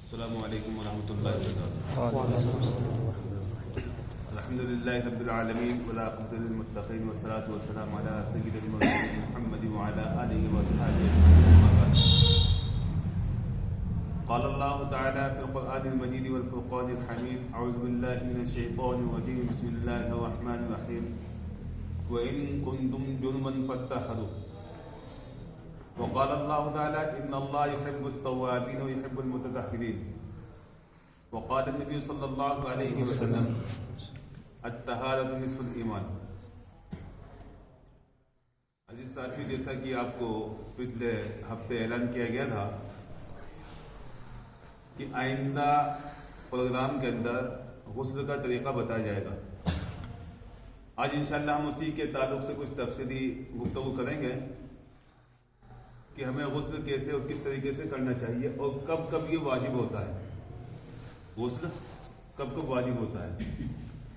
السلام علیکم ورحمۃ اللہ وبرکاتہ. الحمد للہ رب العالمین والعاقبۃ للمتقین والصلاة والسلام علی سید المرسلین محمد وعلی آلہ وصحبہ اجمعین. قال اللہ تعالی فی القرآن المجید والفرقان الحمید. اعوذ باللہ من الشیطان الرجیم. بسم اللہ الرحمن الرحیم. وَإِن كُنتُمْ جُنُبًا فَاطَّهِّرُوا. وقال اللہ تعالی ان اللہ يحب التوابین ويحب المتطہرین. وقال النبی صلی اللہ علیہ وسلم الطہارۃ نصف الایمان. عزیز ساتھی، جیسا کہ آپ کو پچھلے ہفتے اعلان کیا گیا تھا کہ آئندہ پروگرام کے اندر غسل کا طریقہ بتایا جائے گا. آج انشاءاللہ ہم اسی کے تعلق سے کچھ تفصیلی گفتگو کریں گے کہ ہمیں غسل کیسے اور کس طریقے سے کرنا چاہیے اور کب کب یہ واجب ہوتا ہے. غسل کب کب واجب ہوتا ہے؟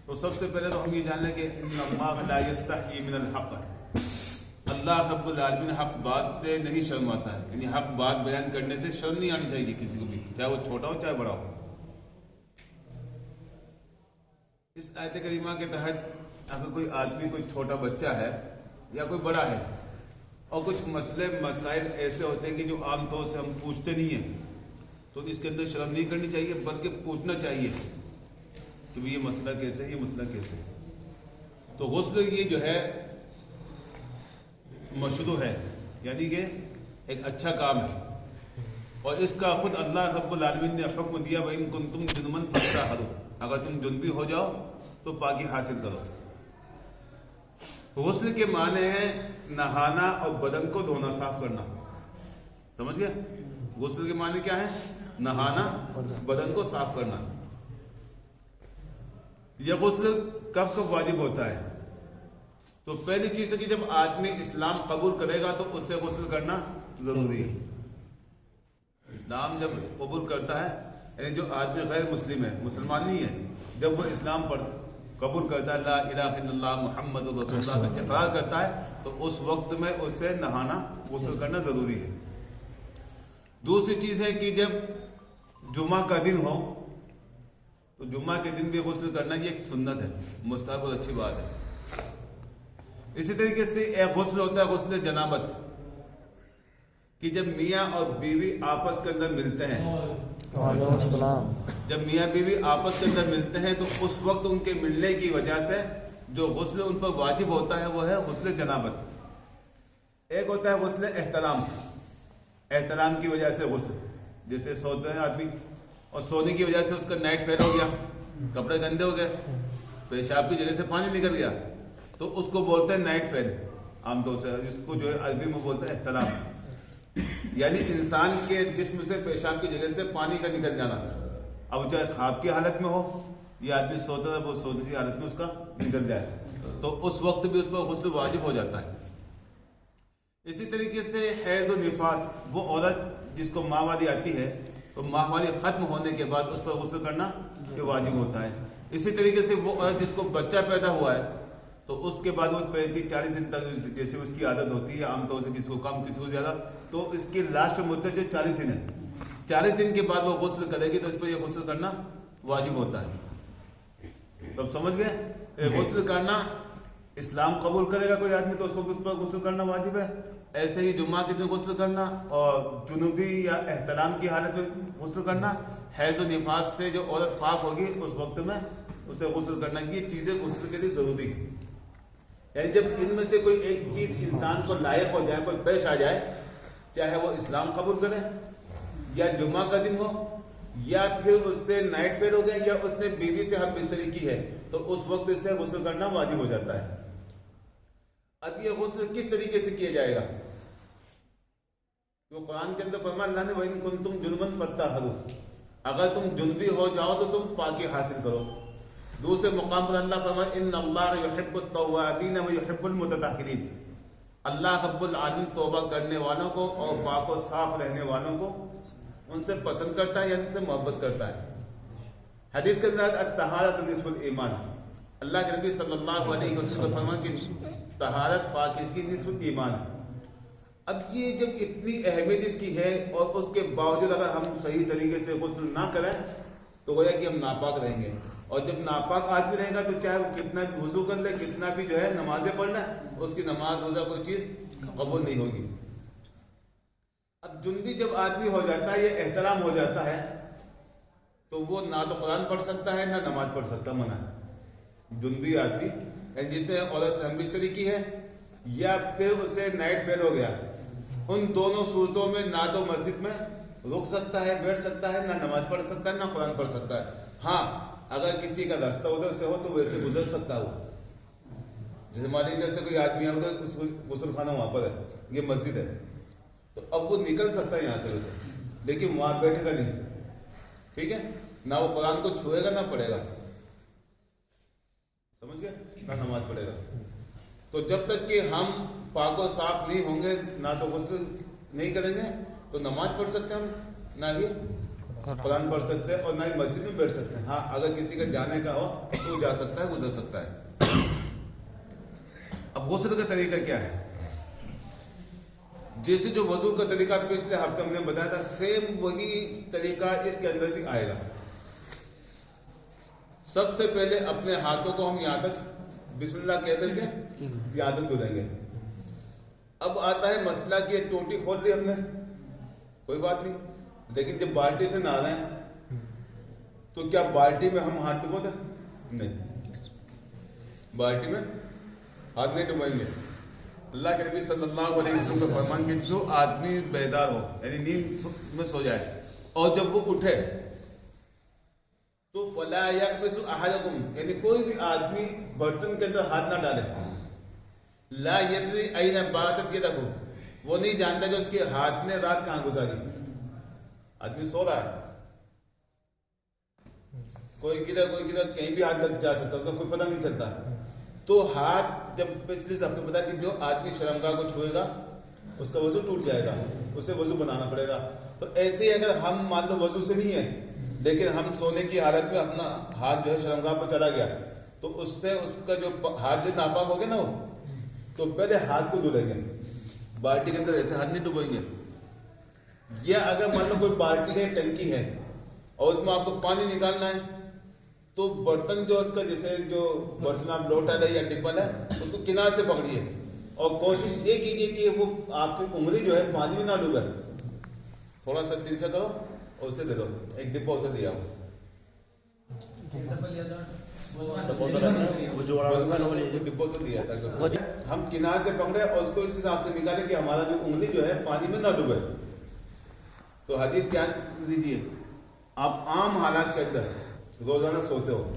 تو سب سے پہلے تو ہم یہ جان لیں کہ ان اللہ لا یستحیی من الحق. اللہ رب العالمین حق بات سے نہیں شرماتا ہے، یعنی حق بات بیان کرنے سے شرم نہیں آنی چاہیے کسی کو بھی، چاہے وہ چھوٹا ہو چاہے بڑا ہو. اس آیت کریمہ کے تحت اگر کوئی آدمی، کوئی چھوٹا بچہ ہے یا کوئی بڑا ہے اور کچھ مسئلے مسائل ایسے ہوتے ہیں کہ جو عام طور سے ہم پوچھتے نہیں ہیں، تو اس کے اندر شرم نہیں کرنی چاہیے بلکہ پوچھنا چاہیے کہ یہ مسئلہ کیسے ہے، یہ مسئلہ کیسے ہے. تو غسل یہ جو ہے مشروع ہے، یعنی کہ ایک اچھا کام ہے، اور اس کا خود اللہ رب العالمین نے حکم دیا وَإِن كُنتُمْ جُنُبًا فَاطَّهِرُوا. اگر تم جنبی ہو جاؤ تو پاکی حاصل کرو. غسل کے معنی ہیں نہانا اور بدن کو دھونا، صاف کرنا. سمجھ گئے؟ غسل کے معنی کیا ہے؟ نہانا، بدن کو صاف کرنا. یہ غسل کب کب واجب ہوتا ہے؟ تو پہلی چیز ہے کہ جب آدمی اسلام قبول کرے گا تو اس سے غسل کرنا ضروری ہے. اسلام جب قبول کرتا ہے، یعنی جو آدمی غیر مسلم ہے، مسلمان نہیں ہے، جب وہ اسلام پر قبول کرتا ہے، لا الہ الا اللہ محمد رسول اللہ کا اقرار کرتا ہے، تو اس وقت میں اسے نہانا، غسل کرنا ضروری ہے. دوسری چیز ہے کہ جب جمعہ کا دن ہو تو جمعہ کے دن بھی غسل کرنا یہ ایک سنت ہے، مستحب اور اچھی بات ہے. اسی طریقے سے ایک غسل ہوتا ہے غسل جنابت، کہ جب میاں اور بیوی آپس کے اندر ملتے ہیں، وعلیکم السلام، جب میاں بیوی آپس کے اندر ملتے ہیں تو اس وقت ان کے ملنے کی وجہ سے جو غسل ان پر واجب ہوتا ہے وہ ہے غسل جنابت. ایک ہوتا ہے غسل احتلام، احتلام کی وجہ سے غسل، جیسے سوتے ہیں آدمی اور سونے کی وجہ سے اس کا نائٹ فیل ہو گیا، کپڑے گندے ہو گئے، پیشاب کی جگہ سے پانی نکل گیا، تو اس کو بولتے ہیں نائٹ فیل عام طور سے، جس کو جو ہے عربی میں بولتے ہیں احتلام، یعنی انسان کے جسم سے پیشاب کی جگہ سے پانی کا نکل جانا. اب چاہے خواب کی حالت میں ہو یا آدمی سوتا ہے وہ سونے کی حالت میں اس کا نکل جائے تو اس وقت بھی اس پر غسل واجب ہو جاتا ہے. اسی طریقے سے حیض و نفاس، وہ عورت جس کو ماہواری آتی ہے تو ماہواری ختم ہونے کے بعد اس پر غسل کرنا یہ واجب ہوتا ہے. اسی طریقے سے وہ عورت جس کو بچہ پیدا ہوا ہے تو اس کے بعد وہ 35-40 دن تک جیسے اس کی عادت ہوتی ہے، عام طور سے کسی کو کم کسی کو زیادہ، تو اس کی لاسٹ مدت جو 40 دن ہے، 40 دن کے بعد وہ غسل کرے گی تو اس پر یہ غسل کرنا واجب ہوتا ہے. تب سمجھ گئے؟ غسل کرنا، اسلام قبول کرے گا کوئی آدمی تو اس وقت اس پر غسل کرنا واجب ہے. ایسے ہی جمعہ کے دن غسل کرنا اور جنوبی یا احتلام کی حالت میں غسل کرنا، حیض و نفاس سے جو عورت پاک ہوگی اس وقت میں اسے غسل کرنا، یہ چیزیں غسل کے لیے ضروری ہیں. یعنی جب ان میں سے کوئی ایک چیز انسان کو لائق ہو جائے، کوئی پیش آ جائے، چاہے وہ اسلام قبول کرے یا جمعہ کا دن ہو یا پھر اس سے نائٹ فیل ہو گیا یا اس نے بیوی سے ہم بستری کی ہے، تو اس وقت اس سے غسل کرنا واجب ہو جاتا ہے. اب یہ غسل کس طریقے سے کیا جائے گا؟ تو قرآن کے اندر فرمایا اللہ نے وَإِن كُنتُمْ جُنُبًا فَاطَّهِرُوا، اگر تم جنبی ہو جاؤ تو تم پاکی حاصل کرو. دوسرے مقام پر اللہ فرمایا ان اللہ یحب التوابین ویحب المتطہرین، اللہ رب العالمین توبہ کرنے والوں کو اور پاک و صاف رہنے والوں کو ان سے پسند کرتا ہے یا ان سے محبت کرتا ہے. حدیث کے اندر الطہارۃ نصف الایمان، اللہ کے نبی صلی اللہ علیہ وسلم فرمایا کہ طہارت پاکیزگی نصف ایمان ہے. اب یہ جب اتنی اہمیت اس کی ہے اور اس کے باوجود اگر ہم صحیح طریقے سے غسل نہ کریں تو گویا کہ ہم ناپاک رہیں گے. اور جب ناپاک آدمی رہے گا تو چاہے وہ کتنا بھی وضو کر لے, کتنا بھی جو ہے نمازیں پڑھ لیں, اس کی نماز روزہ کوئی چیز قبول نہیں ہوگی. اب جنبی جب آدمی ہو جاتا ہے, یہ احترام ہو جاتا ہے, تو وہ نہ تو قرآن پڑھ سکتا ہے نہ نماز پڑھ سکتا, منع ہے. جنبی آدمی جس نے عورت سے ہم بستری کی ہے یا پھر اسے نائٹ فیل ہو گیا, ان دونوں صورتوں میں نہ تو مسجد میں رک سکتا ہے, بیٹھ سکتا ہے, نہ نماز پڑھ سکتا ہے, نہ قرآن پڑھ سکتا ہے. ہاں اگر کسی کا راستہ ادھر سے ہو تو ویسے گزر سکتا ہو. جیسے ہمارے ادھر سے کوئی آدمی ہے, ادھر غسل خانہ وہاں پر ہے, یہ مسجد ہے, تو اب وہ نکل سکتا ہے یہاں سے ویسے, لیکن وہاں بیٹھے گا نہیں. ٹھیک ہے, نہ وہ قرآن کو چھوئے گا نہ پڑھے گا, سمجھ گئے, نہ نماز پڑھے گا. تو جب تک کہ ہم پاک و صاف نہیں ہوں گے, نہ تو غسل نہیں کریں گے تو نماز پڑھ سکتے ہیں ہم, نہ ہی قرآن پڑھ سکتے ہیں, اور نہ ہی مسجد میں بیٹھ سکتے ہیں. ہاں اگر کسی کا جانے کا ہو تو جا سکتا ہے, گزر سکتا ہے. اب غسل کا طریقہ کیا ہے؟ جیسے جو وضو کا طریقہ پچھلے ہفتے ہم نے بتایا تھا, سیم وہی طریقہ اس کے اندر بھی آئے گا. سب سے پہلے اپنے ہاتھوں کو ہم یہاں تک بسم اللہ کہہ کر کے یہاں تک دھلیں گے. اب آتا ہے مسئلہ کہ ٹوٹی کھول دی ہم نے, کوئی بات نہیں, لیکن جب بالٹی سے نہا رہے ہیں تو کیا بالٹی میں ہم ہاتھ ڈبو دیں؟ نہیں, بالٹی میں ہاتھ نہیں ڈبوئیں گے. اللہ کے نبی صلی اللہ علیہ وسلم کا فرمان کہ جو آدمی بیدار ہو, یعنی نیند میں سو جائے, اور جب وہ اٹھے تو فلا یکبس احدکم, یعنی کوئی بھی آدمی برتن کے اندر ہاتھ نہ ڈالے. لا یدری این باتت یدہ, وہ نہیں جانتا کہ اس کے ہاتھ نے رات کہاں گزاری. آدمی سو رہا ہے, کوئی کدھر کہیں بھی ہاتھ لگ جا سکتا ہے, اس کا کوئی پتہ نہیں چلتا. تو ہاتھ, جب پچھلے ہفتے بتا کہ جو آدمی شرمگاہ کو چھوئے گا اس کا وضو ٹوٹ جائے گا, اسے وضو بنانا پڑے گا. تو ایسے ہی اگر ہم مان لو وضو سے نہیں ہے لیکن ہم سونے کی حالت میں اپنا ہاتھ جو ہے شرمگاہ پر چلا گیا, تو اس سے اس کا جو ہاتھ جو ناپاک ہو گیا نا, وہ تو پہلے ہاتھ کو دھلیں گے, بالٹی کے اندر ایسے ہاتھ نہیں ڈبوئیں گے. یا اگر مان لو کوئی بالٹی ہے, ٹنکی ہے, اور اس میں آپ کو پانی نکالنا ہے, تو برتن جو اس کا, جیسے جو برتن آپ لوٹا ہے یا ٹپل ہے, اس کو کنار سے پکڑیے, اور کوشش یہ کیجیے کہ وہ آپ کی انگلی جو ہے پانی میں نہ ڈوبے. تھوڑا سا تیرچا کرو اور اسے دے دو, ایک ڈبہ ادھر دیا ہم کنار سے پکڑے اور اس کو اس حساب سے نکالیں کہ ہمارا جو انگلی جو ہے پانی میں نہ ڈوبے. تو حدیث دھیان دیجیے, آپ عام حالات کے اندر روزانہ سوتے ہو,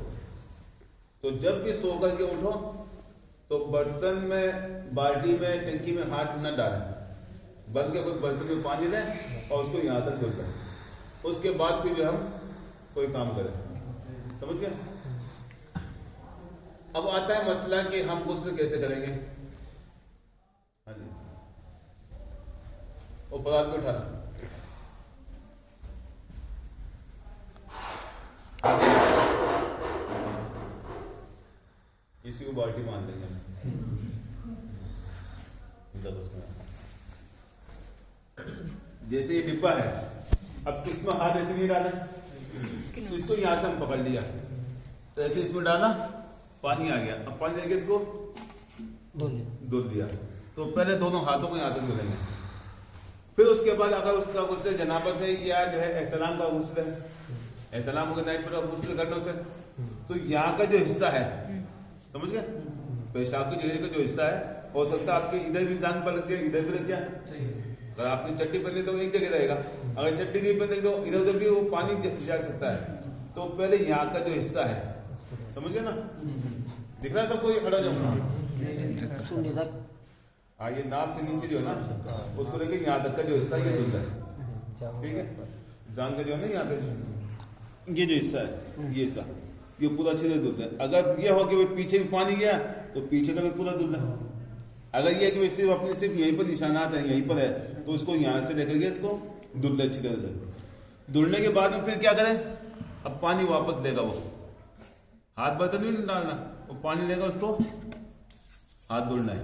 تو جب بھی سو کر کے اٹھو تو برتن میں, بالٹی میں, ٹنکی میں ہاتھ نہ ڈالیں, بلکہ کوئی برتن میں پانی لیں اور اس کو یہاں تک دھل لیں. اس کے بعد بھی جو ہم کوئی کام کریں. سمجھ گئے؟ اب آتا ہے مسئلہ کہ ہم غسل کیسے کریں گے. ہاں جی, اوپر ہاتھ کو اٹھانا, کسی کو بالٹی مان لیں گے, جیسے یہ ڈبہ ہے, اب اس میں ہاتھ ایسے نہیں ڈالا, اس کو یہاں سے ہم پکڑ لیا, تو ایسے اس میں ڈالا, پانی آ گیا, اب پانی لے کے اس کو دھل دیا. تو پہلے دونوں ہاتھوں کو یہاں تک دھلیں گے. پھر اس کے بعد اگر اس کا غسل جنابت ہے یا جو ہے احتلام کا غسل ہے, احتلام ہو گیا نائٹ پر غسل کرنے سے, تو یہاں کا جو حصہ ہے, سمجھ گئے, پیشاب کی جگہ کا جو حصہ ہے, ہو سکتا ہے آپ کے ادھر بھی زانگ پر لگ جائے, ادھر بھی لگ جائے. اگر آپ نے چٹی پہنی تو ایک جگہ رہے گا, اگر چٹی نہیں پہنی تو ادھر ادھر بھی وہ پانی جا سکتا ہے. تو پہلے یہاں کا جو حصہ ہے, سمجھ گئے نا, دکھ رہا ہے سب کو, یہ کھڑا جاؤں, ہاں یہ ناف سے نیچے جو ہے نا, اس کو لے کے یہاں تک کا جو حصہ یہ دھل ہے. ٹھیک ہے, زانگ کا جو ہے نا, یہاں کا یہ جو حصہ ہے, یہ حصہ یہ پورا اچھے سے دھل ہے. اگر یہ ہو کہ پیچھے بھی پانی گیا تو پیچھے کا بھی پورا دھل ہے. اگر یہ کہ صرف اپنے صرف یہیں پر نشانات ہیں, یہیں پر ہے, تو اس کو یہاں سے لے کر کے اس کو دھل لے اچھی طرح سے. دھلنے کے بعد میں پھر کیا کریں, اب پانی واپس لے گا, وہ ہاتھ برتن بھی نہیں ڈالنا, وہ پانی لے گا, اس کو ہاتھ دھلنا ہے.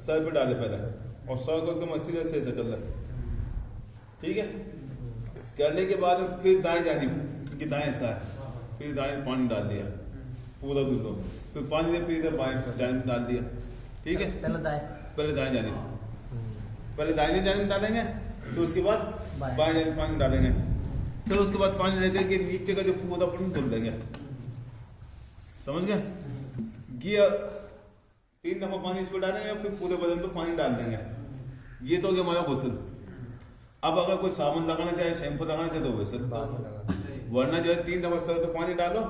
سر پہ ڈالے پہلے اور سر کو ایک دم اچھی طرح سے چل رہا ہے. ٹھیک ہے. کرنے کے بعد پھر دائیں جانب کہ دائیں حصہ ہے, پھر دائیں پانی ڈال دیا پورا دودھ لو, پھر پانی دے, پھر ادھر بائیں جانب ڈال دیا. ٹھیک ہے. پہلے دائیں جانب, پہلے دائیں جانب ڈالیں گے, پھر اس کے بعد بائیں جانب پانی ڈالیں گے, پھر اس کے بعد پانی لے کر کے نیچے کا جو پورا پانی دھل دیں گے. سمجھ گئے. یہ 3 دفعہ پانی اس پہ ڈالیں گے, پھر پورے بدن پہ پانی ڈال دیں گے. یہ تو ہو گیا ہمارا غسل. اب اگر کوئی صابن لگانا چاہے, شیمپو لگانا چاہے تو غسل, ورنہ جو ہے 3 دفعہ سر پہ پانی ڈالو,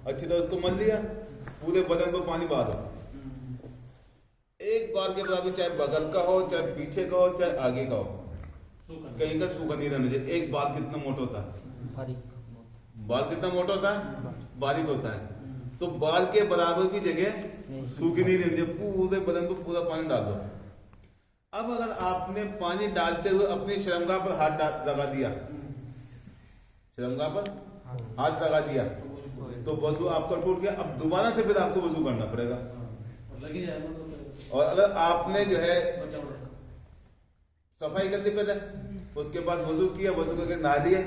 اچھی طرح اس کو مل لیا, پورے بدن پہ پانی بہا دو. ایک بار کے برابر, چاہے بغل کا ہو, چاہے پیچھے کا ہو, چاہے آگے کا ہو, کہیں کا سوکھا نہیں رہنا چاہیے. ایک بال کتنا موٹا ہوتا ہے, بال کتنا موٹا ہوتا ہے, باریک ہوتا ہے. تو بال کے برابر کی جگہ سوکھی نہیں رہنی چاہیے, پورے بدن پہ پورا پانی ڈال دو. اب اگر آپ نے پانی ڈالتے ہوئے اپنی شرمگاہ پر ہاتھ لگا دیا, شرمگاہ پر ہاتھ لگا دیا, تو وضو آپ کا ٹوٹ گیا. اب دوبارہ سے پھر آپ کو وضو کرنا پڑے گا. اور اگر آپ نے جو ہے صفائی کر لی پہلے, اس کے بعد وضو کیا, وضو کر کے نہا لیا,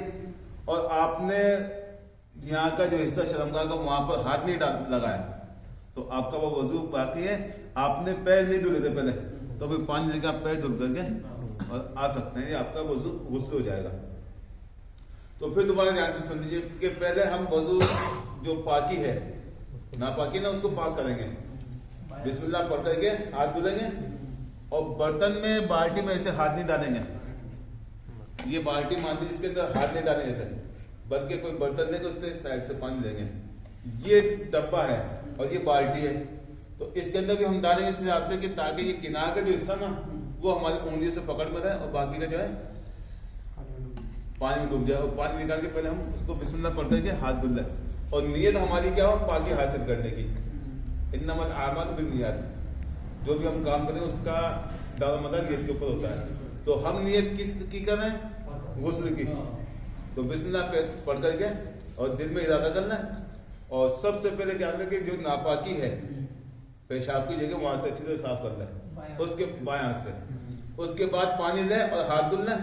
اور آپ نے یہاں کا جو حصہ شرمگاہ کا وہاں پر ہاتھ نہیں لگایا, تو آپ کا وہ وضو باقی ہے. آپ نے پیر نہیں دھلے تھے پہلے, تو پھر پانی لے کے آپ پیر دھل کر کے اور آ سکتے ہیں, آپ کا وضو غسل ہو جائے گا. تو پھر دوبارہ دھیان سے سن لیجیے کہ پہلے ہم وضو جو پاکی ہے, ناپاکی نا, اس کو پاک کریں گے. بسم اللہ پڑھ کر کے ہاتھ دھلیں گے, اور برتن میں, بالٹی میں ایسے ہاتھ نہیں ڈالیں گے. یہ بالٹی مان لی جس کے اندر ہاتھ نہیں ڈالیں گے ایسے, بلکہ کوئی برتن لیں گے, اس سے سائڈ سے پانی لیں گے. یہ ڈبہ ہے اور یہ بالٹی ہے, تو اس کے اندر بھی ہم ڈالیں گے اس حساب سے کہ تاکہ یہ کنارے کا جو حصہ نا وہ ہماری انگلیوں سے پکڑ میں رہے, اور باقی کا جو ہے پانی میں ڈوب جائے. اور پانی نکال کے پہلے ہم اس کو بسم اللہ پڑھ کر کے ہاتھ دھل لیں, اور نیت ہماری کیا ہو, پاکی حاصل کرنے کی. انما الاعمال بالنیات, جو بھی ہم کام کریں اس کا دار و مدار نیت کے اوپر ہوتا ہے. تو ہم نیت کس کی کر رہے ہیں, غسل کی. تو بسم اللہ پڑھ کر کے اور دل میں ارادہ کرنا ہے, اور سب سے پہلے کیا کریں کہ جو ناپاکی ہے پیشاب کی جگہ وہاں سے اچھی طرح صاف کر لیں, اس کے بائیں ہاتھ سے. اس کے بعد پانی لیں اور ہاتھ دھل لیں,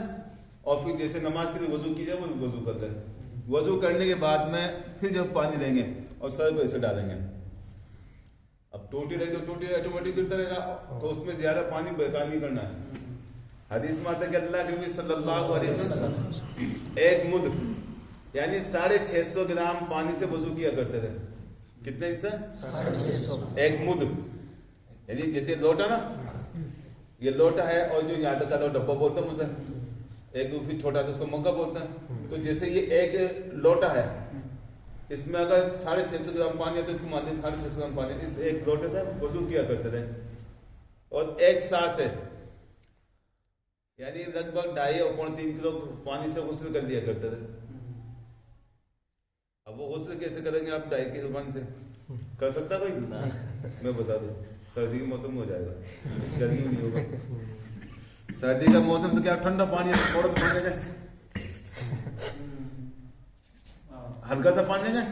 اور پھر جیسے نماز کے لیے وضو کی جائے وہ وضو کر لیں. وضو کرنے کے بعد میں پھر جب پانی لیں گے اور سر پہ اسے ڈالیں گے. اب ٹوٹی رہی تو ٹوٹی آٹومیٹک گرتا رہے گا, تو اس میں زیادہ پانی بیکار نہیں کرنا ہے. حدیث میں آتا ہے کہ اللہ کے نبی صلی اللہ علیہ وسلم 1 مد یعنی 650 گرام پانی سے وضو کیا کرتے تھے. کتنے حصہ, 1 مد, یعنی جیسے لوٹا نا, یہ لوٹا ہے, اور جو یہاں تک کا ڈبہ بولتا ہے اسے, ایک پھر چھوٹا تھا اس کو مگا بولتا ہے. تو جیسے یہ ایک لوٹا ہے, اس میں اگر 650 گرام پانی ہے تو اس کو مان لیجیے 650 گرام پانی, اس ایک لوٹے سے وضو کیا کرتے تھے. اور 1 سا سے یعنی لگ بھگ 2.5 اور 3 کلو پانی سے غسل کر لیا کرتے تھے. اب وہ غسل کیسے کریں گے آپ 2.5 کلو پانی سے, کر سکتا کوئی؟ میں بتا دوں, سردی کے موسم میں ہو جائے گا, گرمی میں نہیں ہوگا. سردی کا موسم تو کیا ٹھنڈا پانی ہے, تھوڑا سا پانی لیں, ہلکا سا پانی لیں,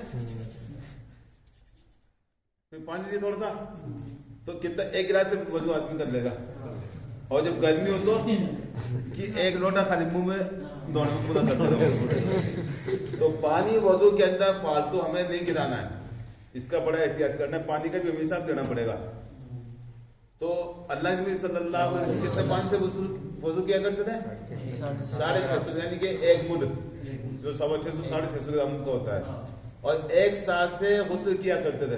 پھر پانی دیے تھوڑا سا, تو کتنا 1 گلاس سے وضو آدمی کر لے گا. اور جب گرمی ہو تو کہ 1 لوٹا خالی منہ میں دوڑنے میں پورا کرتے رہو. تو پانی وضو کے اندر فالتو ہمیں نہیں گرانا ہے, اس کا بڑا احتیاط کرنا ہے. پانی کا بھی ہمیں حساب دینا پڑے گا. تو اللہ کے نبی صلی اللہ علیہ وسلم کتنے پانی سے وضو کیا کرتے تھے, 650, یعنی کہ 1 مد جو 650 650 گرام کا ہوتا ہے, اور 1 سا سے غسل کیا کرتے تھے.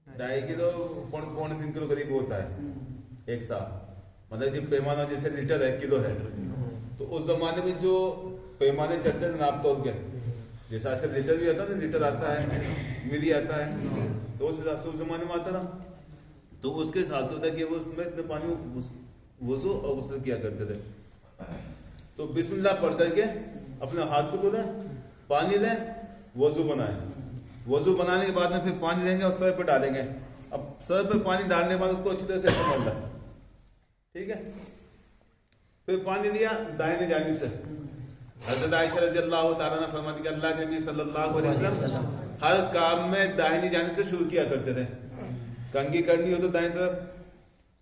2.5 کلو 3 کلو قریب ہوتا ہے 1 سا, مطلب جب پیمانہ جیسے لیٹر ہے, کلو ہے, تو اس زمانے میں جو پیمانے چلتے تھے ناپ تول کے, جیسے آج کل لیٹر بھی آتا ہے نا, لیٹر آتا ہے, ملی آتا ہے, تو اس حساب سے اس زمانے میں آتا تھا. تو اس کے حساب سے ہوتا ہے کہ وہ اس میں اتنے پانی وضو اور غسل کیا کرتے تھے. تو بسم اللہ پڑھ کر کے اپنے ہاتھ کو دھلیں, پانی لیں, وضو بنائیں. وضو بنانے کے بعد میں پھر پانی لیں گے اور سر پہ ڈالیں گے. اب سر پہ پانی ڈالنے کے بعد اس کو اچھی طرح سے سنبھال لیں, ٹھیک ہے. پھر پانی لیا دائیں جانب سے. حضرت عائشہ رضی اللہ تعالیٰ نے فرماتی کہ اللہ کے نبی صلی اللہ علیہ وسلم ہر کام میں دائیں جانب سے شروع کیا کرتے تھے. کنگھی کرنی ہو تو دائیں طرف،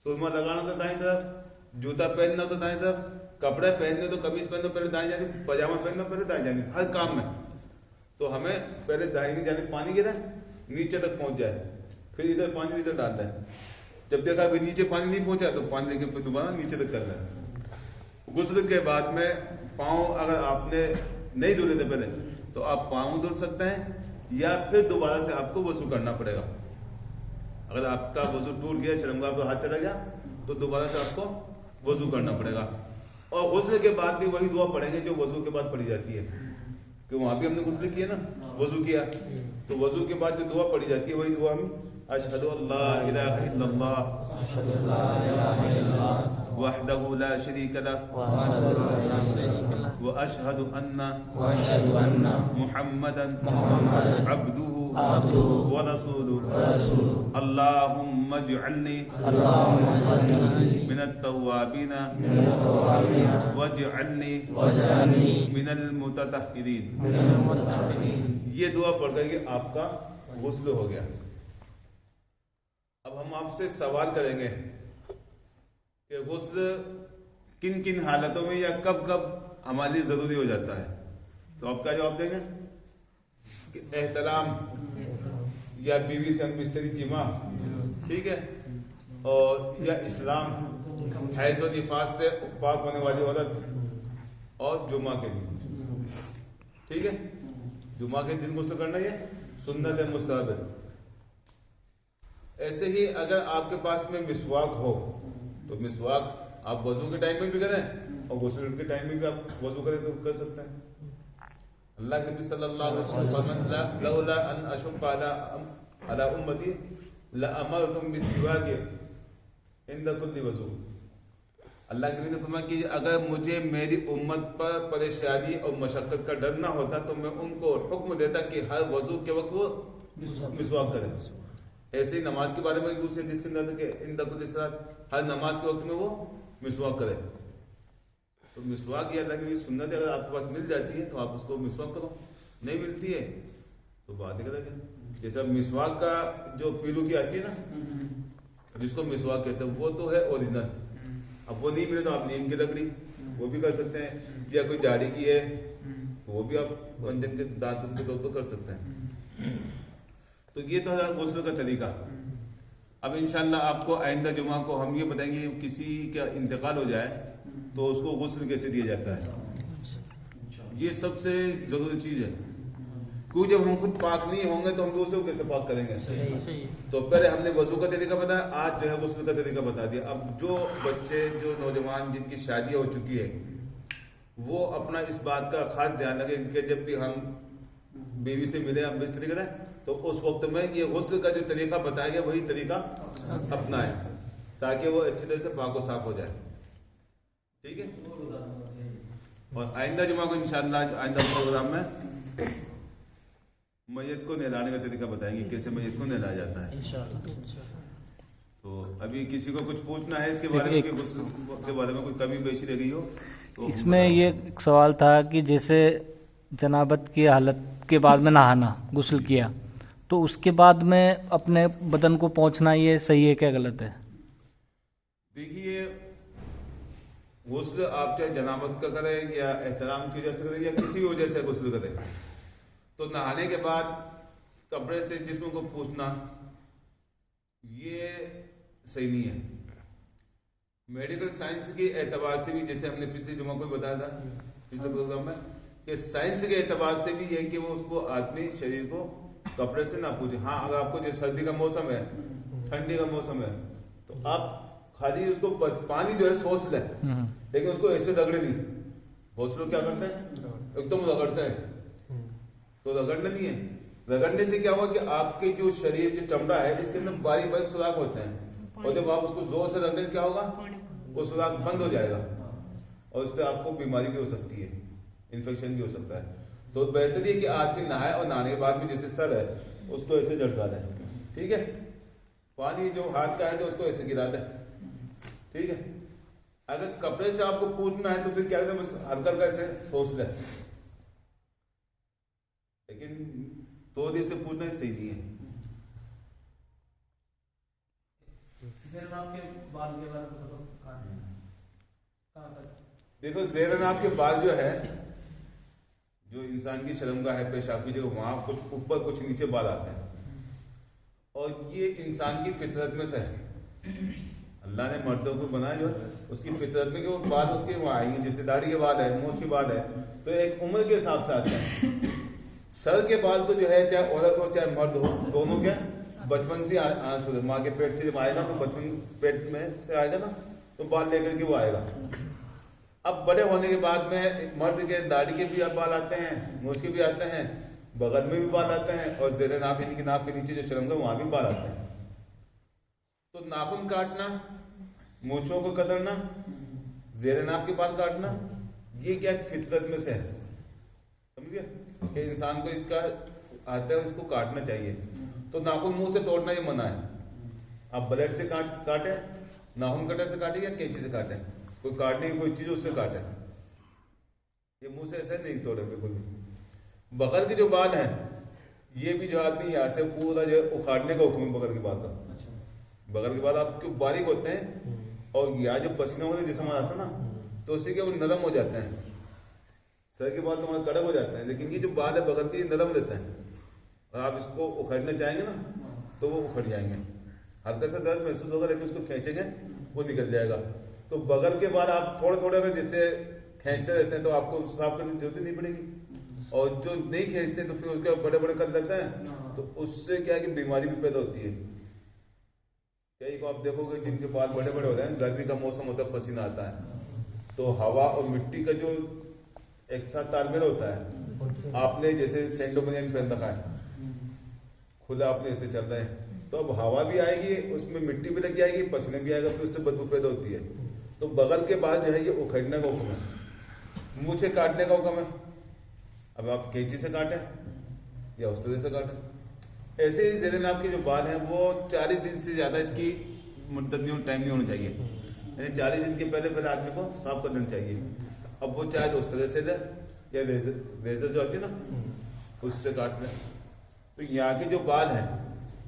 سرما لگانا تو دائیں طرف، جوتا پہننا تو دائیں طرف، کپڑے پہننے تو قمیص پہننا پہلے دائیں جانب، پاجامہ پہننا پہلے دائیں جانب، ہر کام میں تو ہمیں پہلے دائیں جانب پانی گرائے نیچے تک پہنچ جائے، پھر ادھر پانی ادھر ڈال دیں، جب دیکھا ابھی نیچے پانی نہیں پہنچا تو پانی لے کے پھر دوبارہ نیچے تک کر لیں۔ غسل کے بعد میں پاؤں اگر آپ نے نہیں دھلے تھے پہلے تو آپ پاؤں دھل سکتے ہیں، یا پھر دوبارہ سے آپ کو وضو کرنا پڑے گا۔ اگر آپ کا وضو ٹوٹ گیا، شرمگاہ پہ ہاتھ چلا گیا تو دوبارہ سے آپ کو وضو کرنا پڑے گا۔ اور غسل کے بعد بھی وہی دعا پڑھیں گے جو وضو کے بعد پڑھی جاتی ہے، کہ وہاں بھی ہم نے غسل کیا نا، وضو کیا تو وضو کے بعد جو دعا پڑھی جاتی ہے وہی دعا ہم اشہد ان لا الہ الا اللہ وحدہ لا شریک لہ واشہد ان محمدا عبدہ ورسولہ اللہم اجعلنی من التوابین واجعلنی من المتطہرین۔ یہ دعا پڑھ کر کے آپ کا غسل ہو گیا۔ اب ہم آپ سے سوال کریں گے کہ غسل کن کن حالتوں میں یا کب کب ہمارے لیے ضروری ہو جاتا ہے، تو آپ کیا جواب دیں گے؟ کہ احتلام یا بیوی سے ہم بستری جمع، ٹھیک ہے، اور یا اسلام، حیض و نفاس سے پاک ہونے والی عورت، اور جمعہ کے دن، ٹھیک ہے، جمعہ کے دن غسل کرنا یہ سنت ہے، مستحب ہے۔ ایسے ہی اگر آپ کے پاس میں مسواک ہو تو مسواک آپ وضو کے ٹائم میں بھی کریں اور غسل کے ٹائم میں بھی آپ وضو کریں تو کر سکتے ہیں۔ اللہ کے نبی صلی اللہ علیہ وسلم فرمایا لولا ان اشق علی امتی لامرتم بالسواک عند کل وضو۔ اللہ کے نبی نے فرمایا کہ اگر مجھے میری امت پر پریشانی اور مشقت کا ڈر نہ ہوتا تو میں ان کو حکم دیتا کہ ہر وضو کے وقت وہ مسواک کریں۔ ایسے ہی نماز کے بارے میں ایک دوسرے جس کے اندر کہ عند کل صلاۃ، ہر نماز کے وقت میں وہ مسواک کرے۔ تو مسواک یہ اللہ کی سنت ہے، اگر آپ کے پاس مل جاتی ہے تو آپ اس کو مسواک کرو، نہیں ملتی ہے تو بات کریں گے۔ جیسے اب مسواک کا جو پیلو کی آتی ہے نا، جس کو مسواک کہتے ہیں، وہ تو ہے اوریجنل، اب وہ نہیں ملے تو آپ نیم کی لکڑی وہ بھی کر سکتے ہیں، یا کوئی جاڑی کی ہے تو وہ بھی آپ ونجن کے دانت کے طور پر کر سکتے ہیں۔ تو یہ تو ہے غسل کا طریقہ۔ اب انشاءاللہ آپ کو آئندہ جمعہ کو ہم یہ بتائیں گے کہ کسی کا انتقال ہو جائے تو اس کو غسل کیسے دیا جاتا ہے۔ یہ سب سے ضروری چیز ہے، کیونکہ جب ہم خود پاک نہیں ہوں گے تو ہم دوسروں کو کیسے پاک کریں گے؟ تو پہلے ہم نے وضو کا طریقہ بتایا، آج جو ہے غسل کا طریقہ بتا دیا۔ اب جو بچے، جو نوجوان جن کی شادی ہو چکی ہے، وہ اپنا اس بات کا خاص دھیان رکھیں کہ جب بھی ہم بیوی سے ملے، ہم بستری کریں تو اس وقت میں یہ غسل کا جو طریقہ بتایا گیا وہی طریقہ اپنائیں تاکہ وہ اچھی طرح سے پاک و صاف ہو جائے، ٹھیک ہے۔ اور آئندہ جمعہ کو انشاءاللہ آئندہ پروگرام میں میت کو نہلانے کا طریقہ بتائیں گے، کیسے میت کو نہلایا جاتا ہے۔ تو ابھی کسی کو کچھ پوچھنا ہے اس کے بارے میں کہ غسل کے بارے میں کوئی کمی بیشی رہ گئی ہو تو اس میں یہ ایک سوال تھا کہ جیسے جنابت کی حالت کے بعد میں نہانا، غسل کیا تو اس کے بعد میں اپنے بدن کو پہنچنا، یہ صحیح ہے کیا غلط ہے؟ دیکھیے، غسل آپ چاہے جنابت کا کریں یا احترام کی وجہ سے کریں یا کسی بھی وجہ سے غسل کریں، تو نہانے کے بعد کپڑے سے جسم کو پوچھنا یہ صحیح نہیں ہے۔ میڈیکل سائنس کے اعتبار سے بھی، جیسے ہم نے پچھلے جمعہ کو بتایا تھا پچھلے پروگرام میں، کہ سائنس کے اعتبار سے بھی یہ کہ وہ اس کو آدمی شریر کو کپڑے سے نہ پوچھے۔ ہاں اگر آپ کو جو سردی کا موسم ہے، ٹھنڈی کا موسم ہے، تو آپ خالی اس کو بس پانی جو ہے سوچ لیں، لیکن اس کو ایسے رگڑے نہیں۔ بہت سے لوگ کیا کرتے ہیں، ایک دم رگڑتے ہیں، تو رگڑنا نہیں ہے۔ رگڑنے سے کیا ہوا کہ آپ کے جو شریر، جو چمڑا ہے، اس کے اندر باریک باریک سوراخ ہوتے ہیں، اور جب آپ اس کو زور سے رگڑیں کیا ہوگا، وہ سوراخ بند ہو جائے گا، اور اس سے آپ کو بیماری بھی ہو سکتی ہے، انفیکشن بھی ہو سکتا ہے۔ تو بہتر یہ کہ آدمی نہائے اور نہانے کے بعد میں جیسے سر ہے اس کو ایسے جھٹکا دیں، ٹھیک ہے، پانی جو ہاتھ کا ہے تو اس کو ایسے گرا دیں، ٹھیک ہے۔ اگر کپڑے سے آپ کو پوچھنا ہے تو پھر کیا کریں، ہلکا ہلکا ایسے سوچ لیں، لیکن توڑی سے پوچھنا ہی صحیح نہیں ہے۔ دیکھو زیر ناف کے بال جو ہے، جو انسان کی شرمگاہ ہے، پیشاب کی جگہ، وہاں کچھ اوپر کچھ نیچے بال آتے ہیں، اور یہ انسان کی فطرت میں سے ہے. اللہ نے مردوں کو بنایا جو اس کی فطرت میں کہ وہ بال اس کے وہاں آئیں گے. جیسے داڑھی کے بال ہے، مونچھ کے بال ہے، تو ایک عمر کے حساب سے آتے ہیں. سر کے بال تو جو ہے چاہے عورت ہو چاہے مرد ہو، دونوں کیا بچپن سے آنا شروع. ماں کے پیٹ سے جب آئے گا تو بچپن پیٹ میں سے آئے گا نا، تو بال لے کر کے وہ آئے گا. اب بڑے ہونے کے بعد میں مرد کے داڑھی کے بھی بال آتے ہیں، مونچھ کے بھی آتے ہیں، بغل میں بھی بال آتے ہیں، اور زیر ناف یعنی کہ ناف کے نیچے جو شرمگاہ وہاں بھی بال آتے ہیں. تو ناخن کاٹنا، مونچھوں کو کترنا، زیر ناف کے بال کاٹنا، یہ کیا فطرت میں سے ہے. سمجھ گئے کہ انسان کو اس کا آتا ہے، اس کو کاٹنا چاہیے. تو ناخن منہ سے توڑنا یہ منع ہے. آپ بلیڈ سے کاٹے، ناخن کٹر سے کاٹے یا کینچی سے کاٹے، کوئی کاٹنے کی کوئی چیز اس سے کاٹے، یہ منہ سے ایسے نہیں توڑے بالکل بھی. بغل کے جو بال ہیں یہ بھی جو آدمی یہاں سے پورا جو اکھاڑنے کا حکم ہے بغل کے بال کا. بغل کے بال آپ کے باریک ہوتے ہیں، اور یہاں جو پسینہ ہونے جسم آتا ہے نا، تو اسی کے وہ نرم ہو جاتے ہیں. سر کے بال تو ہمارے کڑک ہو جاتے ہیں، لیکن یہ جو بال ہے بغل کے یہ نرم رہتے ہیں، اور آپ اس کو اکھڑنا چاہیں گے نا تو وہ اکھڑ جائیں گے. ہلکا سا درد محسوس ہوگا لیکن اس کو کھینچیں گے وہ نکل جائے گا. تو بغل کے بال آپ تھوڑے تھوڑے اگر جیسے کھینچتے رہتے ہیں تو آپ کو صاف کرنے کی ضرورت نہیں پڑے گی. اور جو نہیں کھینچتے تو پھر اس کے بڑے بڑے کر لیتے ہیں، تو اس سے کیا ہے کہ بیماری بھی پیدا ہوتی ہے. کئی کو آپ دیکھو گے جن کے بال بڑے بڑے ہوتے ہیں، گرمی کا موسم ہوتا ہے، پسینہ آتا ہے، تو ہوا اور مٹی کا جو ایک ساتھ تال میل ہوتا ہے. آپ نے جیسے سینڈو بنیان پہن رکھا ہے، کھلا آپ نے ایسے چل رہے ہیں، تو اب ہوا بھی آئے گی، اس میں مٹی بھی لگ جائے گی، پسینے بھی آئے گا، پھر اس سے بدبو پیدا ہوتی ہے. تو بغل کے بال جو ہے یہ اکھڑنے کا حکم ہے، منہ سے کاٹنے کا حکم ہے. اب آپ کینچی سے کاٹیں یا اس طرح سے کاٹیں. ایسے ہی زیر ناف کے جو بال ہیں وہ 40 دن سے زیادہ اس کی مدت ٹائم نہیں ہونا چاہیے. یعنی 40 دن کے پہلے پہلے آدمی کو صاف کر لینا چاہیے. اب وہ چاہے تو اس طرح سے دے یا ریزر جو آتی ہے نا اس سے کاٹ لیں. تو یہاں کے جو بال ہیں،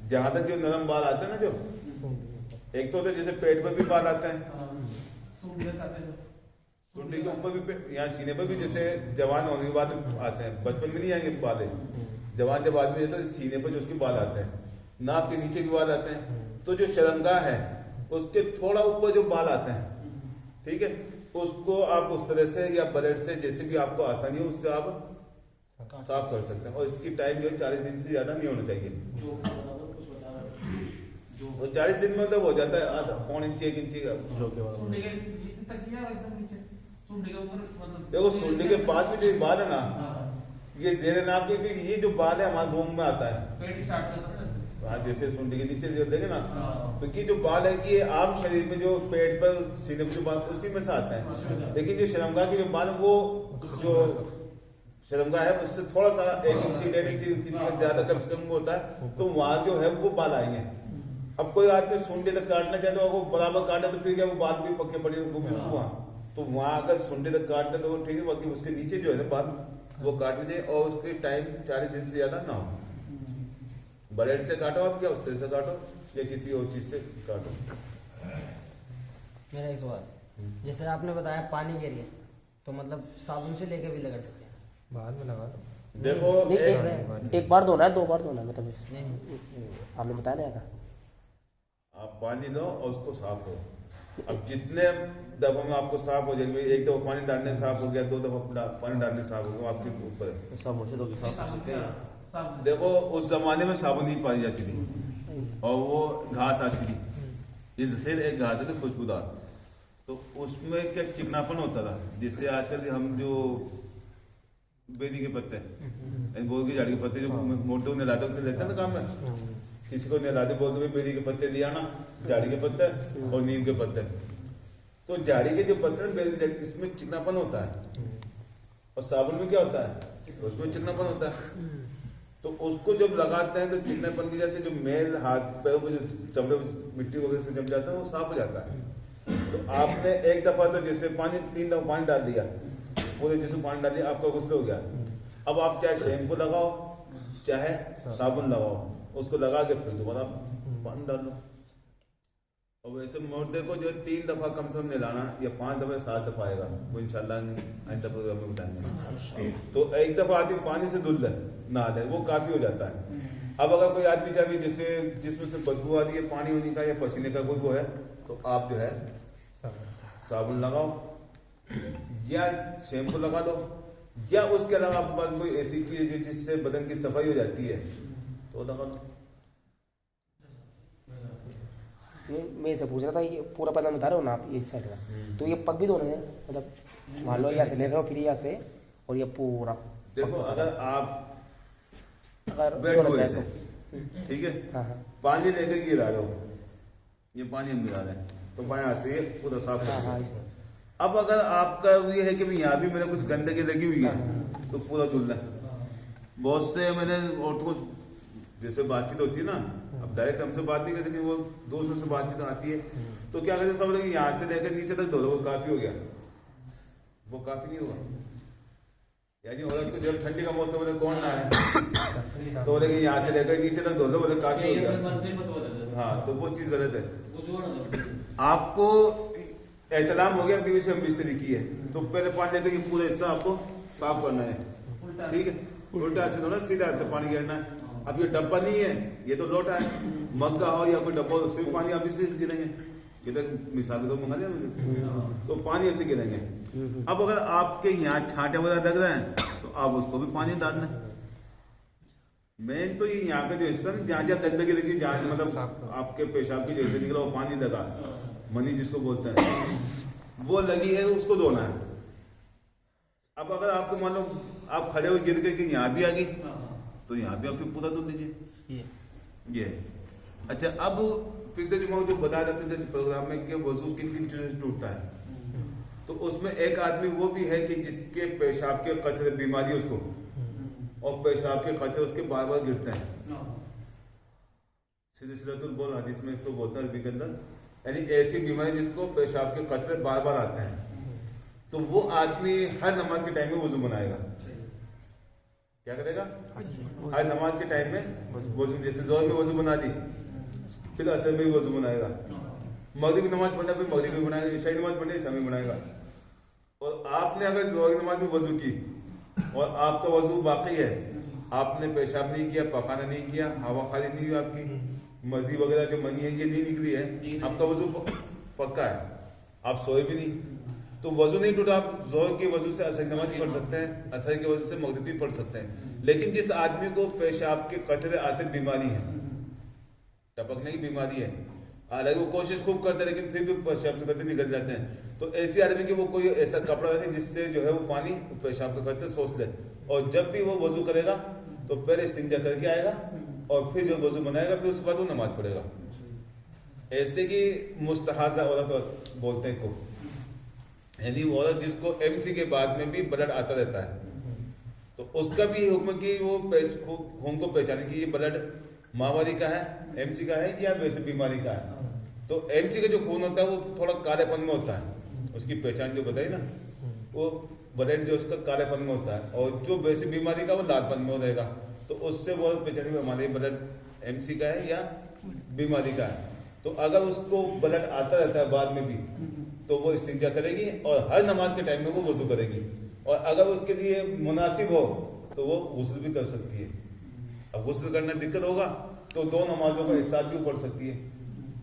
جہاں تک جو نرم بال آتے ہیں نا، جو ایک تو ہوتا ہے جیسے پیٹ پر بھی بال آتے ہیں، سنڈی کے اوپر بھی، یہاں سینے پر بھی، جیسے جوان ہونے کے بعد آتے ہیں. بچپن میں نہیں آئیں گے بال، جوان جب آدمی ہے تو سینے پر جو اس کے بال آتے ہیں، ناف کے نیچے بھی بال آتے ہیں. تو جو شرمگاہ ہے اس کے تھوڑا اوپر جو بال آتے ہیں، ٹھیک ہے، اس کو آپ اس طرح سے یا بلیڈ سے جیسے بھی آپ کو آسانی ہو اس سے آپ صاف کر سکتے ہیں. اور اس کی ٹائم جو ہے 40 دن سے زیادہ نہیں ہونا چاہیے. 40 دن میں تو ہو جاتا ہے آدھا پون انچی 1 انچی کا. دیکھو سنڈی کے بعد بھی جو بال ہے نا، یہ زیر ناف کے، یہ جو بال ہے ہمارے دوم میں آتا ہے. ہاں جیسے سنڈی کے نیچے جو دیکھیں نا، تو یہ جو بال ہے کہ یہ عام شریر میں جو پیٹ پر سینے پر جو بال اسی میں سے آتے ہیں. لیکن جو شرمگاہ کے جو بال ہیں وہ جو شرمگاہ ہے اس سے تھوڑا سا 1 انچی 1.5 انچی کسی کا زیادہ کم سے کم ہوتا ہے، تو وہاں جو ہے وہ بال آئیں گے. اب کوئی آدمی سنڈی تک کاٹنا چاہتے ہو، وہ برابر کاٹے تو پھر کیا وہ بال بھی پکے پڑے وہ بھی وہاں. تو وہاں اگر سنڈی تک کاٹنا تو وہ ٹھیک ہے، باقی اس کے نیچے جو ہے بال وہ کاٹ لیجیے. اور اس کے ٹائم 40 دن سے زیادہ نہ ہو. بلیڈ سے کاٹو آپ یا اس طرح سے کاٹو یا کسی اور چیز سے کاٹو. میرا ایک سوال، جیسے آپ نے بتایا پانی کے لیے، تو مطلب صابن سے لے کے بھی لگا سکتے ہیں؟ بعد میں لگا دو. دیکھو ایک بار دھونا ہے 2 بار دھونا ہے، مطلب نہیں، آپ نے بتایا نہیں. آپ پانی لو اور اس کو صاف کرو. اب جتنے دفعہ میں آپ کو صاف ہو جائے گا، 1 دفعہ پانی ڈالنے صاف ہو گیا، 2 دفعہ پانی ڈالنے صاف ہو گیا، آپ کے اوپر ہے. سب مجھ سے دو صاف کر سکتے ہیں. دیکھو اس زمانے میں صابن نہیں پائی جاتی تھی، اور وہ گھاس آتی تھی، ازخر ایک گھاس تھی خوشبودار، تو اس میں کیا چکناپن ہوتا تھا. جس سے آج کل ہم جو بیری کے پتے، بور کی جھاڑی کے پتے جو موڑتے ہوئے نہلاتے ہوتے لیتے ہیں نا کام میں، کسی کو نہلاتے بولتے ہوئے بیری کے پتے لیا نا، جھاڑی کے پتے اور نیم کے پتے. تو جھاڑی کے جو پتے ہیں بیری کی جھاڑی، اس میں چکناپن ہوتا ہے، اور صابن میں کیا ہوتا ہے، اس میں چکناپن ہوتا ہے. تو اس کو جب لگاتے ہیں تو چکنے پن کی جیسے جو میل ہاتھ پیروں پہ جو چمڑے مٹی وغیرہ سے جم جاتا ہے وہ صاف ہو جاتا ہے. تو آپ نے ایک دفعہ تو جیسے 3 دفعہ پانی ڈال دیا، پورے جسم پانی ڈال دیا، آپ کا غسل ہو گیا. اب آپ چاہے شیمپو لگاؤ چاہے صابن لگاؤ، اس کو لگا کے پھر دوبارہ پانی ڈال لو. اور ویسے مردے کو جو 3 دفعہ کم سے کم نہلانا یا 5 دفعہ 7 دفعہ آئے گا، وہ انشاءاللہ آئندہ پروگرام میں بتائیں گے. تو ایک دفعہ آدمی پانی سے دھل لے نہ لے وہ کافی ہو جاتا ہے. اب اگر کوئی آدمی چاہے جس میں سے بدبو آتی ہے پانی وانی کا یا پسینے کا کوئی وہ ہے، تو آپ جو ہے صابن لگاؤ یا شیمپو لگا دو، یا اس کے علاوہ آپ کے پاس کوئی ایسی چیز ہے جس سے بدن کی صفائی ہو جاتی ہے تو لگا دو. میں سے پوچھ رہا تھا یہ پورا بدن بتا رہے ہو نا آپ اس سائڈ کا، تو یہ پگ بھی دھونے ہیں مطلب مان لو یہاں سے لے رہے ہو پھر یہاں سے اور یہ پورا دیکھو اگر آپ اگر بیٹھ ہوئے سے ٹھیک ہے ہاں ہاں پانی لے کے گرا رہے ہو، یہ پانی ہم گرا رہے ہیں تو بایاں سے یہ پورا صاف کر ہاں دیں. اب اگر آپ کا یہ ہے کہ یہاں بھی میرے کچھ گندگی لگی ہوئی ہے تو پورا دھل لیں. بہت سے میں نے عورتوں کو جیسے بات چیت ہوتی ہے نا، اب ڈائریکٹ ہم سے بات نہیں کرتے، وہ دوستوں سے بات چیت آتی ہے تو کیا کہتے ہیں سب لوگ یہاں سے لے کر نیچے تک دھو لو وہ کافی ہو گیا. وہ کافی نہیں ہوگا. یعنی عورت کو جب ٹھنڈی کا موسم بولے کون نہ ہے تو بولے کہ یہاں سے لے کر نیچے تک دھو لو بولے کافی ہو گیا. ہاں تو وہ چیز غلط ہے. آپ کو احتلام ہو گیا بیوی سے ہم بستری کی ہے تو پہلے پانی لے کر یہ پورا حصہ آپ کو صاف کرنا ہے. ٹھیک ہے، الٹا سے تھوڑا سیدھا سے پانی گرنا ہے. اب یہ ڈبہ نہیں ہے، یہ تو لوٹا ہے، مگا ہو یا کوئی ڈبہ ہو صرف پانی آپ اسے گریں گے. کدھر مثال کے تو منگا لیا مجھے تو پانی ایسے گریں گے. اب اگر آپ کے یہاں چھانٹے وغیرہ لگ رہے ہیں تو آپ اس کو بھی پانی ڈالنا ہے. مین تو یہ یہاں کا جو حصہ نا جہاں جہاں گندگی لگی جہاں مطلب آپ کے پیشاب کی جیسے نکلا وہ پانی لگا منی جس کو بولتے ہیں وہ لگی ہے اس کو دھونا ہے. اب اگر آپ کو مان لو آپ کھڑے ہوئے گر کے کہ یہاں بھی آ گئی تو یہاں بھی آپ پھر پورا دھو لیجیے. یہ اچھا اب پچھلے جمعہ جو بتایا تھا پچھلے پروگرام میں کہ وضو کن کن چیزوں سے ٹوٹتا ہے، تو اس میں ایک آدمی وہ بھی ہے کہ جس کے پیشاب کے قطرے بیماری اس کو اور پیشاب کے قطرے اس کے بار بار گرتے ہیں. سلسلۃ البول حدیث میں اس کو بولتا ہے عربی کے اندر، یعنی ایسی بیماری جس کو پیشاب کے قطرے بار بار آتے ہیں تو وہ آدمی ہر نماز کے ٹائم میں وضو بنائے گا. کیا کرے گا؟ ہر نماز کے ٹائم میں وضو، جیسے ظہر میں وضو بنا لی پھر عصر میں بھی وضو بنائے گا، مغرب کی نماز پڑھنا پھر مغرب میں بنائے گا، عشاء کی نماز پڑھنا عشاء میں بنائے گا. اور آپ نے اگر ظہر کی نماز میں وضو کی اور آپ کا وضو باقی ہے، آپ نے پیشاب نہیں کیا، پخانہ نہیں کیا، ہوا خالی نہیں ہوئی، آپ کی مزی وغیرہ جو منی ہے یہ نہیں نکلی ہے، آپ کا وضو پکا ہے، آپ سوئے بھی نہیں تو وضو نہیں ٹوٹا. آپ ظہر کی وضو سے عصر کی نماز پڑھ سکتے ہیں، عصر کی وضو سے مغرب بھی پڑھ سکتے ہیں. لیکن جس آدمی کو پیشاب کے قطرے آتے بیماری ہے، ٹپکنے کی بیماری ہے، حالانکہ وہ کوشش خوب کرتے ہیں لیکن پھر بھی پیشاب کے قطرے نکل جاتے ہیں، تو ایسی آدمی کے وہ کوئی ایسا کپڑا رکھے جس سے جو ہے وہ پانی پیشاب کے قطرے سوچ لے، اور جب بھی وہ وضو کرے گا تو پہلے استنجا کر کے آئے گا اور پھر جو وضو بنائے گا پھر اس کے بعد وہ نماز پڑھے گا. ایسے کہ مستحاضہ عورت بولتے ہیں کو، یعنی وہ عورت جس کو MC کے بعد میں بھی بلڈ آتا رہتا ہے تو اس کا بھی حکم کہ وہ خون کو پہچانے کی یہ بلڈ ماہواری کا ہے، MC کا ہے یا ویسے بیماری کا ہے. تو MC کا جو خون ہوتا ہے وہ تھوڑا کالے پن میں ہوتا ہے، اس کی پہچان جو بتائی نا وہ بلڈ جو اس کا کالے پن میں ہوتا ہے، اور جو ویسے بیماری کا وہ لال پن میں رہے گا. تو اس سے وہ پہچانے میں ہمارے بلڈ MC کا ہے یا بیماری کا ہے. تو اگر اس کو بلڈ آتا رہتا ہے بعد میں بھی تو وہ استنجا کرے گی اور ہر نماز کے ٹائم میں وہ وضو کرے گی، اور اگر اس کے لیے مناسب ہو تو وہ غسل بھی کر سکتی ہے. اب غسل کرنا دقت ہوگا تو 2 نمازوں کو ایک ساتھ بھی پڑھ سکتی ہے.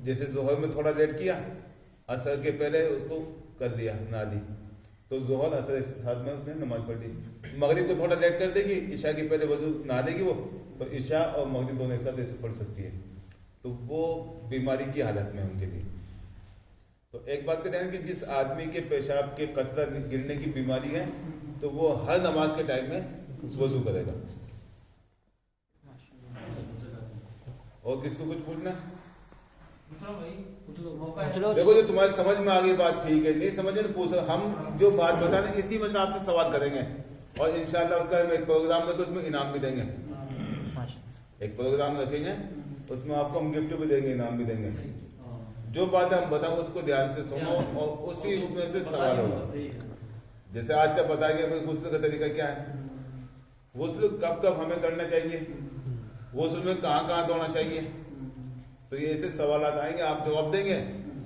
جیسے ظہر میں تھوڑا لیٹ کیا، عصر کے پہلے اس کو کر لیا نہ لی تو ظہر عصر ایک ساتھ میں اس نے نماز پڑھ لی. مغرب کو تھوڑا لیٹ کر دے گی، عشاء کے پہلے وضو نہ لے گی وہ تو عشاء اور مغرب دونوں ایک ساتھ ایسے پڑھ سکتی ہے. تو وہ بیماری کی حالت میں ان کے لیے. تو ایک بات کہتے ہیں کہ جس آدمی کے پیشاب کے قطرہ گرنے کی بیماری ہے تو وہ ہر نماز کے ٹائم میں وضو کرے گا. اور کس کو کچھ پوچھنا؟ دیکھو جو تمہاری سمجھ میں آگے بات ٹھیک ہے، نہیں سمجھے تو پوچھو. ہم جو بات بتا رہے ہیں اسی میں سے آپ سے سوال کریں گے اور انشاءاللہ اس کا ہم ایک پروگرام رکھیں، اس میں انعام بھی دیں گے. ایک پروگرام رکھیں گے اس میں آپ کو ہم گفٹ بھی دیں گے، انعام بھی دیں گے. جو بات ہم بتاؤں اس کو دھیان سے سنو اور اسی میں سے سوال ہوگا. جیسے آج کا پتا ہے کہ غسل کا طریقہ کیا ہے، غسل کب کب ہمیں کرنا چاہیے، غسل میں کہاں کہاں دھونا چاہیے، تو یہ ایسے سوالات آئیں گے آپ جواب دیں گے